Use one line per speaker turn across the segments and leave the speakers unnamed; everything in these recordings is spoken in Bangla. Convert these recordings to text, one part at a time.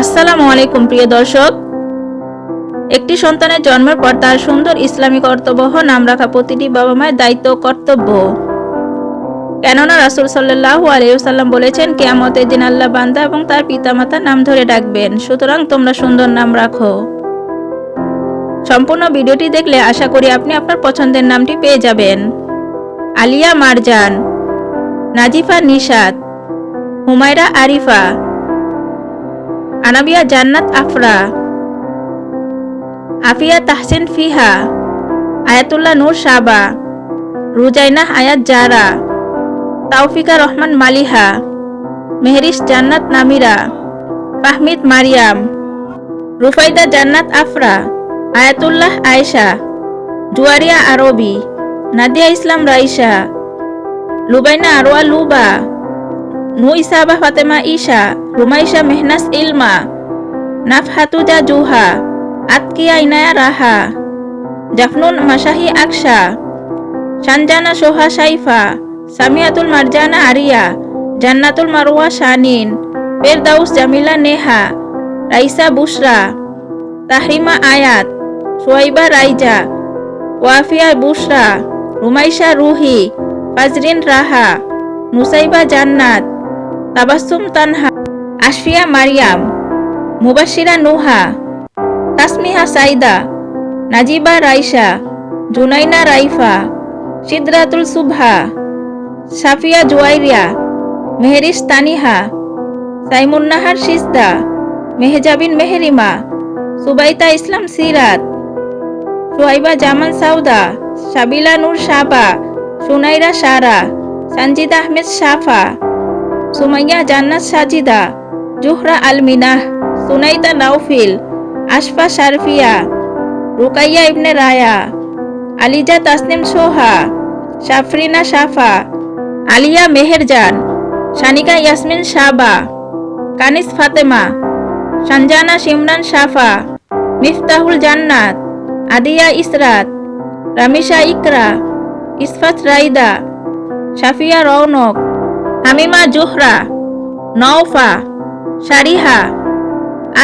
আসসালামু আলাইকুম প্রিয় দর্শক। একটি সন্তানের জন্মের পর তার সুন্দর ইসলামী কর্তব্য নাম রাখা প্রতিটি বাবা মায়ের দায়িত্ব ও কর্তব্য। কেননা রাসূল সাল্লাল্লাহু আলাইহি ওয়াসাল্লাম বলেছেন, কিয়ামতের দিন আল্লাহ বান্দা এবং তার পিতামাতার নাম ধরে ডাকবেন। সুতরাং তোমরা সুন্দর নাম রাখো। সম্পূর্ণ ভিডিওটি দেখলে আশা করি আপনি আপনার পছন্দের নামটি পেয়ে যাবেন। আলিয়া মারজান, নাজিফা নিশাত, হুমায়রা আরিফা, আনাবিয়া জান্নাত আফরা, আফিয়া তাহসিন ফিহা, আয়াতুল্লাহ নূর শাবা, রুজাইনা আয়াত জারা, তাওফিকা রহমান মালিহা, মেহরিস জান্নাত নামিরা, ফাহমিদ মারিয়াম, রুফাইদা জান্নাত আফরা, আয়াতুল্লাহ আয়েশা, জুয়ারিয়া আরবি, নাদিয়া ইসলাম রাইসা, লুবাইনা আরওয়া লুবা, নু ইসাবা ফাতেমা ঈশা, রুমাইশা মেহনাস ইলমা, নাফহাতুজা জুহা, আতকিয়া ইনায়া রাহা, জাফনুন মাশাহি আকশা, শানজানা সোহা সাইফা, সামিয়াতুল মারজানা আরিয়া, জান্নাতুল মারওয়া শানিন, ফেরদাউস জামিলা নেহা, রাইসা বুশরা, তাহরিমা আয়াত, সোয়াইবা রাইজা, ওয়াফিয়া বুশরা, রুমাইশা রুহি, ফাজরিন রাহা, নুসাইবা জান্নাত, তাবাসসুম তানহা, আশফিয়া মারিয়াম, মুবাশশিরা নুহা, তাসমিহা সাইদা, নাজিবা রাইসা, জুনাইনা রাইফা, সিদরাতুল সুবহা, সাফিয়া জুয়াইরিয়া, মেহরিস তানিহা, সাইমুন্নাহার সিজদা, মেহজাবিন মেহরিমা, সুবাইতা ইসলাম সিরাত, সোয়াইবা জামান সাউদা, সাবিলা নূর শাবা, সুনাইরা সারা, সঞ্জিদা আহমেদ শাফা, সুমাইয়া জান্নাত সাজিদা, জুহরা আলমিনাহ, সুনাইতা নাউফিল, আশফা শারফিয়া, রুকাইয়া ইবনে রায়া, আলিজা তাসনিম সোহা, শাফরিনা শাফা, আলিয়া মেহেরজান, শানিকা ইয়াসমিন শাবা, কানিস ফাতেমা, সঞ্জানা শিমরান শাফা, মিফতাহুল জান্নাত, আদিয়া ইসরাত, রামিশা ইকরা, ইসফাত রাইদা, শাফিয়া রৌনক, হামিমা জুহরা, নওফা, শারিহা,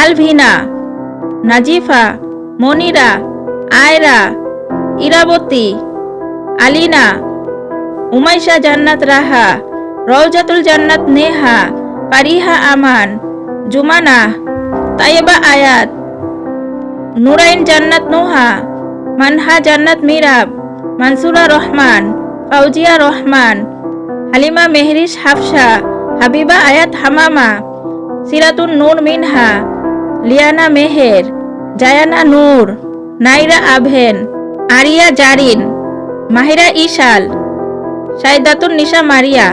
আলভিনা, নাজিফা, মনিরা, আয়রা, ইরাবতী, আলিনা, উমাইশা জান্নাত রাহা, রওজাতুল জান্নাত নেহা, ফারিহা আমান, জুমানা, তাইবা আয়াত, নুরাইন জান্নাত নোহা, মানহা জান্নাত মিরাব, মানসুরা রহমান, ফাউজিয়া রহমান, হালিমা মেহরিস হাফসা, হাবিবা আয়াত হামামা, সিরাতুন নূর মিনহা, লিয়ানা মেহের, জায়ানা নূর, নাইরা আভেন, আরিয়া জারিন, মাহিরা ইশাল, সাইদাতুন নিশা মারিয়া,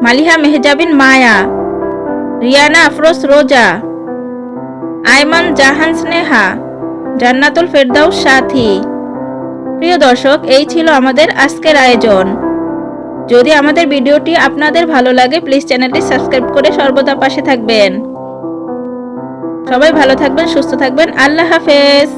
মালিহা মেহজাবিন মায়া, রিয়ানা আফরোজ রোজা, আয়মান জাহান স্নেহা, জান্নাতুল ফেরদাউস সাথী। প্রিয় দর্শক, এই ছিল আমাদের আজকের আয়োজন। যদি আমাদের ভিডিওটি আপনাদের ভালো লাগে, প্লিজ চ্যানেলটি সাবস্ক্রাইব করে সর্বদা পাশে থাকবেন। সবাই ভালো থাকবেন, সুস্থ থাকবেন। আল্লাহ হাফেজ।